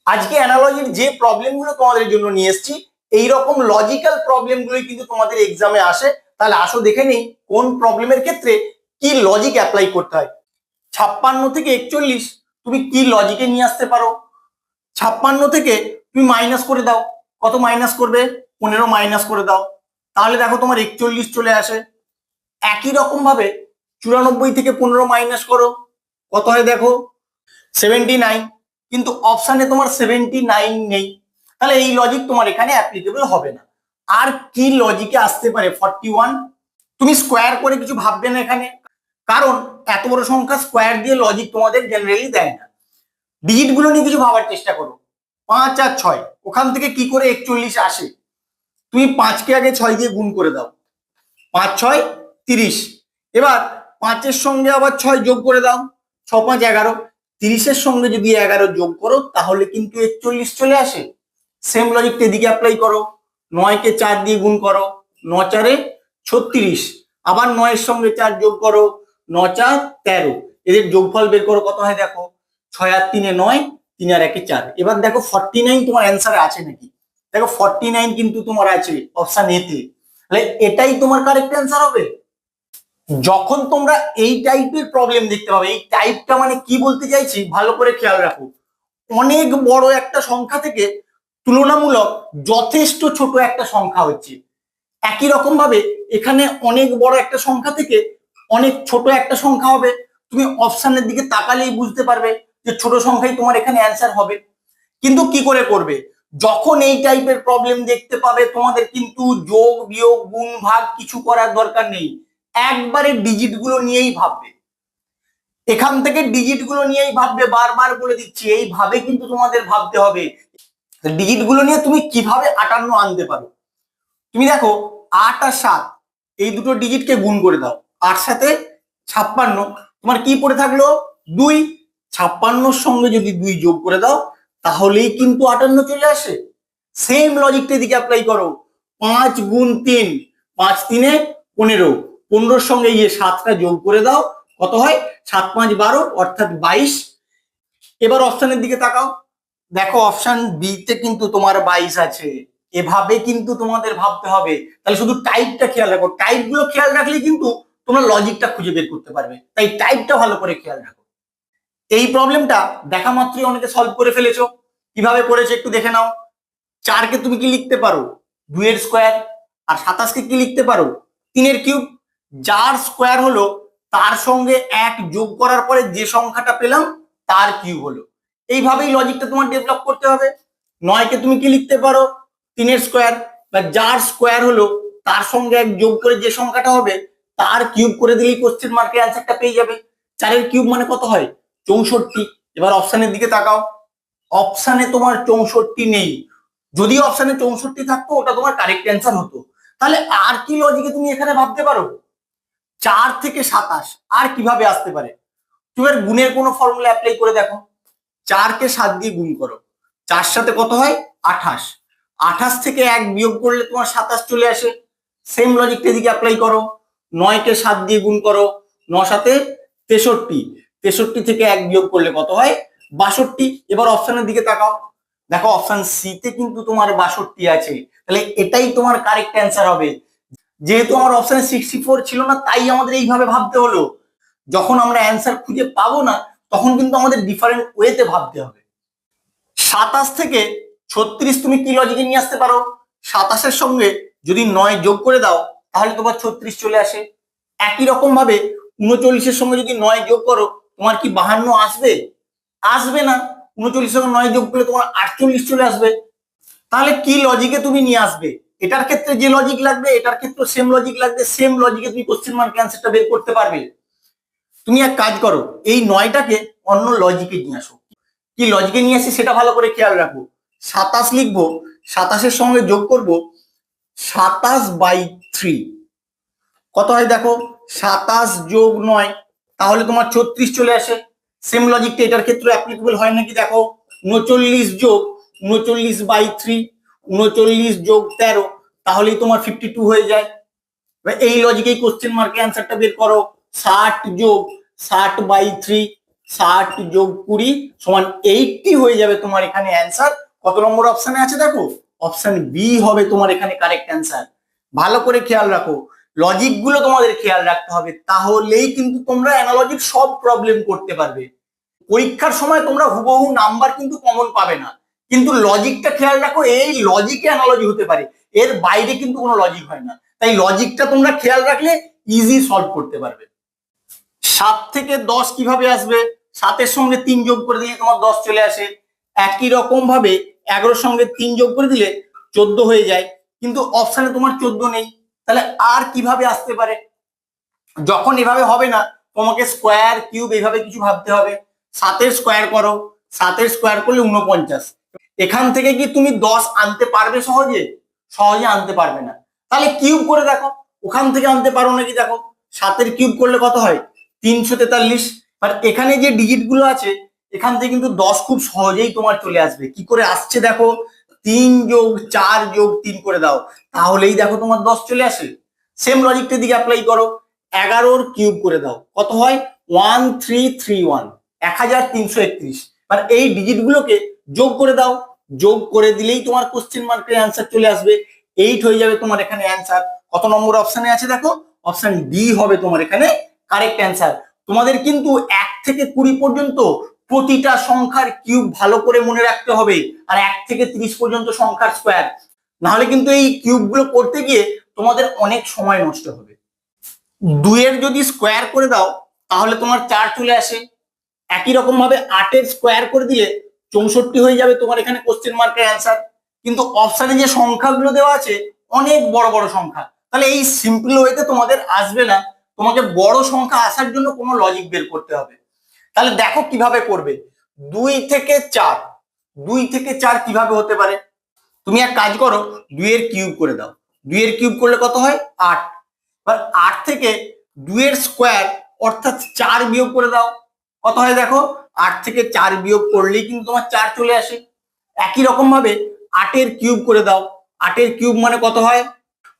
আজকে অ্যানালজির যে প্রবলেমগুলো তোমাদের জন্য নিয়ে এসেছি এইরকম লজিক্যাল প্রবলেমগুলোই কিন্তু তোমাদের এক্সামে আসে। তাহলে আসো দেখে নেই কোন প্রবলেমের ক্ষেত্রে কি লজিক অ্যাপ্লাই করতে হয়। 56 থেকে 41 তুমি কি লজিকে নিয়ে আসতে পারো। 56 থেকে তুমি মাইনাস করে দাও, কত মাইনাস করবে? 15 মাইনাস করে দাও, তাহলে দেখো তোমার 41 চলে আসে। একই রকম ভাবে 94 থেকে 15 মাইনাস করো, কত হয় দেখো 79, কিন্তু অপশানে তোমার 79 নেই, তাহলে এই লজিক তোমার এখানে অ্যাপ্লিকেবল হবে না। আর কি লজিকে আসতে পারে? 41। তুমি স্কোয়ার করে কিছু ভাববে না এখানে, কারণ এত বড় সংখ্যা স্কোয়ার দিয়ে লজিক তোমাদের জেনারেলি দেয় না। ডিজিট গুলো নিয়ে কিছু ভাবার চেষ্টা করো। 5 আর 6, ওখান থেকে কি করে 41 আসে? তুমি 5কে আগে 6 দিয়ে গুণ করে দাও, 5 6 30। এবার 5-এর সঙ্গে আবার 6 যোগ করে দাও, 6 5 11। 30-এর সঙ্গে যদি 11 যোগ করো তাহলে কিন্তু 41 চলে আসে। সেম লজিকটা এদিকে অ্যাপ্লাই করো। 9-কে 4 দিয়ে গুণ করো, 9 4 36। আবার 9-এর সঙ্গে 4 যোগ করো, 9 4 13। এদের যোগফল বের করো, কত হয় দেখো 6 আর 3 9, 3 আর 1 4। এবার দেখো 49 তোমার অ্যান্সারে আছে নাকি? দেখো 49 কিন্তু তোমার আছে অপশন এ তে, তাহলে এটাই তোমার কারেক্ট অ্যান্সার হবে। যখন তোমরা এই টাইপের প্রবলেম দেখতে পাবে, এই টাইপটা মানে কি বলতে চাইছি ভালো করে খেয়াল রাখো। অনেক বড় একটা সংখ্যা থেকে তুলনামূলক যথেষ্ট ছোট একটা সংখ্যা হচ্ছে। একই রকম ভাবে এখানে অনেক বড় একটা সংখ্যা থেকে অনেক ছোট একটা সংখ্যা হবে। তুমি অপশনের দিকে তাকালেই বুঝতে পারবে যে ছোট সংখ্যাই তোমার এখানে অ্যান্সার হবে। কিন্তু কি করে করবে? যখন এই টাইপের প্রবলেম দেখতে পাবে তোমাদের কিন্তু যোগ বিয়োগ গুণ ভাগ কিছু করার দরকার নেই, একবারে ডিজিট গুলো নিয়েই ভাববে। এখান থেকে ডিজিট গুলো নিয়েই ভাববে, বারবার বলে দিচ্ছি এইভাবে কিন্তু তোমাদের ভাবতে হবে। ডিজিট গুলো নিয়ে তুমি কিভাবে 58 আনতে পারো। তুমি দেখো 8 আর 7 এই দুটো ডিজিটকে গুণ করে দাও, 8 সাথে 56, তোমার কি পড়ে থাকলো 2। 56-র সঙ্গে যদি 2 যোগ করে দাও তাহলেই কিন্তু 58 চলে আসে। সেম লজিকটা এদিকে অ্যাপ্লাই করো। 5 গুণ 3, 5 3 15, 15-র সঙ্গে 7টা যোগ করে দাও, কত হয় 7 5 12 অর্থাৎ 22। এবার অপশনের দিকে তাকাও, দেখো অপশন বি তে কিন্তু তোমার 22 আছে। এভাবে কিন্তু তোমাদের ভাবতে হবে। তাহলে শুধু টাইপটা খেয়াল রাখো, টাইপ গুলো খেয়াল রাখলে কিন্তু তোমরা লজিকটা খুঁজে বের করতে পারবে, তাই টাইপটা ভালো করে খেয়াল রাখো। এই প্রবলেমটা দেখা মাত্রই অনেকে সলভ করে ফেলেছো। কিভাবে করেছে একটু দেখে নাও। 4-কে তুমি কি লিখতে পারো 2 এর স্কোয়ার, আর 27-কে কি লিখতে পারো 3 এর কিউব। যার স্কোয়ার হলো তার সঙ্গে 1 যোগ করার পরে যে সংখ্যাটা পেলাম তার কিউব হলো। এইভাবেই লজিকটা তোমার ডেভেলপ করতে হবে। 9-কে তুমি কি লিখতে পারো 3 এর স্কোয়ার, বা যার স্কোয়ার হলো তার সঙ্গে 1 যোগ করে যে সংখ্যাটা হবে তার কিউব করে দিলেই কোশ্চেন মার্কের অ্যান্সারটা পেয়ে যাবে। 4-এর কিউব মানে কত হয় 64। এবার অপশনের দিকে তাকাও, অপশনে তোমার 64 নেই। যদি অপশনে 64 থাকতো ওটা তোমার কারেক্ট অ্যান্সার হতো। তাহলে আর কি লজিকে তুমি এখানে ভাবতে পারো? 4 থেকে 27 আর কিভাবে আসতে পারে? তুমি এর গুণের কোনো ফর্মুলা অ্যাপ্লাই করে দেখো। 4-কে 7 দিয়ে গুণ করো, 4 সাথে কত হয় 28। 28 থেকে 1 বিয়োগ করলে তোমার 27 চলে আসে। সেম লজিকটা এদিকে অ্যাপ্লাই করো। 9-কে 7 দিয়ে গুণ করো, 9 সাথে 63। 63 থেকে 1 বিয়োগ করলে কত হয় 62। এবার অপশনের দিকে তাকাও, দেখো অপশন সি তে কিন্তু তোমার 62 আছে, তাহলে এটাই তোমার কারেক্ট অ্যান্সার হবে। যেহেতু আমার অপশনে 64 ছিল না তাই আমাদের এইভাবে ভাবতে হলো। যখন আমরা অ্যান্সার খুঁজে পাবো না তখন কিন্তু আমাদের ডিফারেন্ট ওয়েতে ভাবতে হবে। 27 থেকে 36 তুমি কি লজিকে নিয়ে আসতে পারো? 27-এর সঙ্গে যদি 9 যোগ করে দাও তাহলে তোমার 36 চলে আসে। একই রকম ভাবে 39-এর সঙ্গে যদি 9 যোগ করো তোমার কি 52 আসবে? আসবে না। 39-এর সঙ্গে 9 যোগ করলে তোমার 48 চলে আসবে। তাহলে কি লজিকে তুমি নিয়ে আসবে? এটার ক্ষেত্রে যে লজিক লাগবে এটার ক্ষেত্রে সেম লজিক লাগবে, সেম লজিকে তুমি কোশ্চেন মার্কের অ্যান্সারটা বের করতে পারবে। তুমি এক কাজ করো, এই 9টাকে অন্য লজিকে নিয়ে আসো। কি লজিকে নিয়ে আসি সেটা ভালো করে খেয়াল রাখো। 27 লিখবো, 27-এর সঙ্গে যোগ করব 27/3, কত হয় দেখো 27 যোগ 9, তাহলে তোমার 34 চলে আসে। সেম লজিকটা এটার ক্ষেত্রে অ্যাপ্লিকেবল হয় নাকি দেখো। 39 যোগ 39/3, 39 যোগ 13, তাহলেই তোমার 52 হয়ে যায়। এই লজিকেই কোশ্চেন মার্কের অ্যান্সারটা বের করো। 60 যোগ 60/3, 60+20 = 80 হয়ে যাবে তোমার এখানে অ্যান্সার। কত নম্বর অপশনে আছে দেখো, অপশন বি হবে তোমার এখানে কারেক্ট অ্যান্সার। ভালো করে খেয়াল রাখো, লজিক গুলো তোমাদের খেয়াল রাখতে হবে, তাহলেই কিন্তু তোমরা অ্যানালজির সব প্রবলেম করতে পারবে। পরীক্ষার সময় তোমরা হুবহু নাম্বার কিন্তু কমন পাবে না, কিন্তু লজিকটা খেয়াল রাখো, এই লজিকে অ্যানালজি হতে পারে, এর বাইরে কিন্তু কোনো লজিক হয় না। তাই লজিকটা তোমরা খেয়াল রাখলে ইজি সলভ করতে পারবে। 7 থেকে 10 কিভাবে আসবে? 7-এর সঙ্গে 3 যোগ করে দিলে তোমার 10 চলে আসে। একই রকম ভাবে 11-এর সঙ্গে 3 যোগ করে দিলে 14 হয়ে যায়, কিন্তু অপশনে তোমার 14 নেই, তাহলে আর কিভাবে আসতে পারে? যখন এভাবে হবে না, তোমাকে স্কোয়ার কিউব এইভাবে কিছু ভাবতে হবে। 7-এর স্কোয়ার করো, 7-এর স্কোয়ার করলে 49। এখান থেকে কি তুমি 10 আনতে পারবে সহজে? সহজে আনতে পারবে না। তাহলে কিউব করে দেখো, ওখান থেকে আনতে পারো নাকি দেখো। 7-এর কিউব করলে কত হয়? 343। আর এখানে যে ডিজিট গুলো আছে, এখান থেকে কিন্তু 10 খুব সহজেই তোমার চলে আসবে। কি করে আসছে দেখো, 3+4+3 করে দাও, তাহলেই দেখো তোমার 10 চলে আসে। সেম লজিকটা দিকে অ্যাপ্লাই করো। 11-র কিউব করে দাও, কত হয়? 1331, 1331। আর এই ডিজিট গুলোকে যোগ করে দাও, যোগ করে দিলেই তোমার কোশ্চেন মার্কের অ্যান্সার চলে আসবে। 8 হয়ে যাবে তোমার এখানে অ্যান্সার। কত নম্বর অপশনে আছে দেখো, অপশন ডি হবে তোমার এখানে কারেক্ট অ্যান্সার। তোমাদের কিন্তু 1 থেকে 20 পর্যন্ত প্রতিটা সংখ্যার কিউব ভালো করে মনে রাখতে হবে, আর 1 থেকে 30 পর্যন্ত সংখ্যার স্কোয়ার, নাহলে কিন্তু এই কিউব গুলো করতে গিয়ে তোমাদের অনেক সময় নষ্ট হবে। 2-এর যদি স্কোয়ার করে দাও তাহলে তোমার 4 চলে আসে। একই রকম ভাবে 8-এর স্কোয়ার করে দিলে 64 হয়ে যাবে তোমার এখানে কোশ্চেন মার্কের অ্যান্সার। কিন্তু অপশনে যে সংখ্যাগুলো দেওয়া আছে অনেক বড় বড় সংখ্যা, তাহলে এই সিম্পল ওয়েতে তোমাদের আসবে না, তোমাকে বড় সংখ্যা আসার জন্য কোনো লজিক বের করতে হবে। তাহলে দেখো কিভাবে করবে। 2 থেকে 4, 2 থেকে 4 কিভাবে হতে পারে? তুমি এক কাজ করো, 2-এর কিউব করে দাও। 2-এর কিউব করলে কত হয়? 8। এবার 8 থেকে 2-এর স্কোয়ার অর্থাৎ 4 বিয়োগ করে দাও, কত হয় দেখো। 8 থেকে 4 বিয়োগ করলেই কিন্তু তোমার 4 চলে আসে। একই রকম ভাবে 8-এর কিউব করে দাও। 8-এর কিউব মানে কত হয়?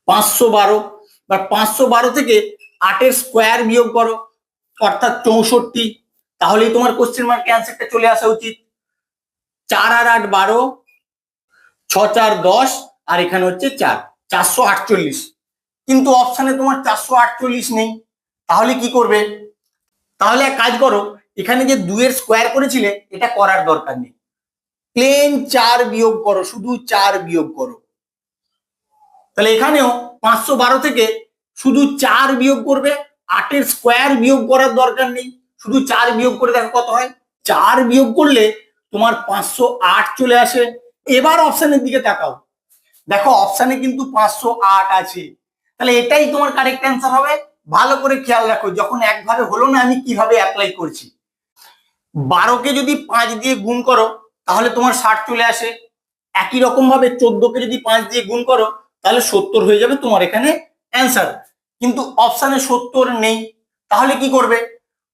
512। বা 512 থেকে 8-এর স্কোয়ার বিয়োগ করো, অর্থাৎ 64, তাহলেই তোমার কোশ্চেন মার্ক অ্যান্সারটা চলে আসা উচিত। 4 আর 8 12, 6 4 10, আর এখানে হচ্ছে 4, 448। কিন্তু অপশনে তোমার 448 নেই, তাহলে কি করবে? তাহলে এক কাজ করো, এখানে যে 2-এর স্কোয়ার করেছিলে এটা করার দরকার নেই, প্লেন 4 বিয়োগ করো, শুধু 4 বিয়োগ করো। তাহলে এখানেও 512 থেকে শুধু 4 বিয়োগ করবে, 8-এর স্কোয়ার বিয়োগ করার দরকার নেই, শুধু 4 বিয়োগ করে দেখো কত হয়। 4 বিয়োগ করলে তোমার 508 চলে আসে। এবার অপশনের দিকে তাকাও, দেখো অপশনে কিন্তু 508 আছে, তাহলে এটাই তোমার কারেক্ট অ্যান্সার হবে। ভালো করে খেয়াল রাখো, যখন একভাবে হলো না আমি কিভাবে অ্যাপ্লাই করছি। 12-কে যদি 5 দিয়ে গুণ করো তাহলে তোমার 60 চলে আসে। একই রকম ভাবে 14-কে যদি 5 দিয়ে গুণ করো তাহলে 70 হয়ে যাবে তোমার এখানে অ্যান্সার। কিন্তু অপশনে 70 নেই, তাহলে কি করবে?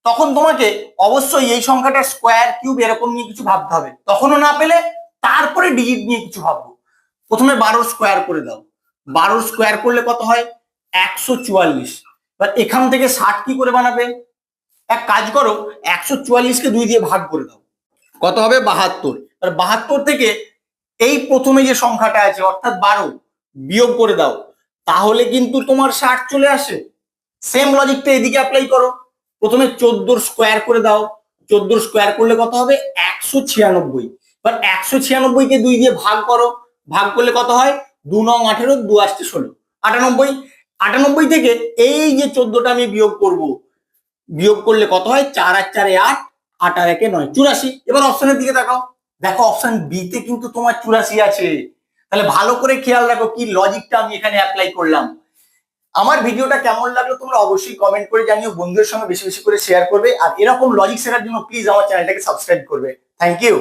তখন তোমাকে অবশ্যই এই সংখ্যাটা স্কোয়ার কিউব এরকম নিয়ে কিছু ভাবতে হবে। তখনও না পেলে তারপরে ডিজিট নিয়ে কিছু ভাববো। প্রথমে 12 স্কোয়ার করে দাও, 12 স্কোয়ার করলে কত হয়? 144। এবার এখান থেকে 60 কি করে বানাবে? এক কাজ করো, 144-কে 2 দিয়ে ভাগ করে দাও, কত হবে? 72। আর 72 থেকে এই প্রথমে যে সংখ্যাটা আছে অর্থাৎ 12 বিয়োগ করে দাও, তাহলে কিন্তু তোমার 60 চলে আসে। সেম লজিকটা এদিকে অ্যাপ্লাই করো। প্রথমে 14-র স্কোয়ার করে দাও, 14-র স্কোয়ার করলে কত হবে? 196। এবার 196-কে 2 দিয়ে ভাগ করো, ভাগ করলে কত হয়? 2 নং 18, 2 আসছে 16, 98। 98 থেকে এই যে 14টা আমি বিয়োগ করব, বিয়োগ করলে কত হয়? 4 আর 4 8, 8 আর 1 9, 84। এবার অপশনের দিকে তাকাও, দেখো অপশন বি তে কিন্তু তোমার 84 আছে। তাহলে ভালো করে খেয়াল রাখো কি লজিকটা আমি এখানে অ্যাপ্লাই করলাম। আমার ভিডিওটা কেমন লাগলো তোমরা অবশ্যই কমেন্ট করে জানিও, বন্ধুদের সঙ্গে বেশি বেশি করে শেয়ার করবে, আর এরকম লজিক শেখার জন্য প্লিজ আমার চ্যানেলটাকে সাবস্ক্রাইব করবে। Thank you.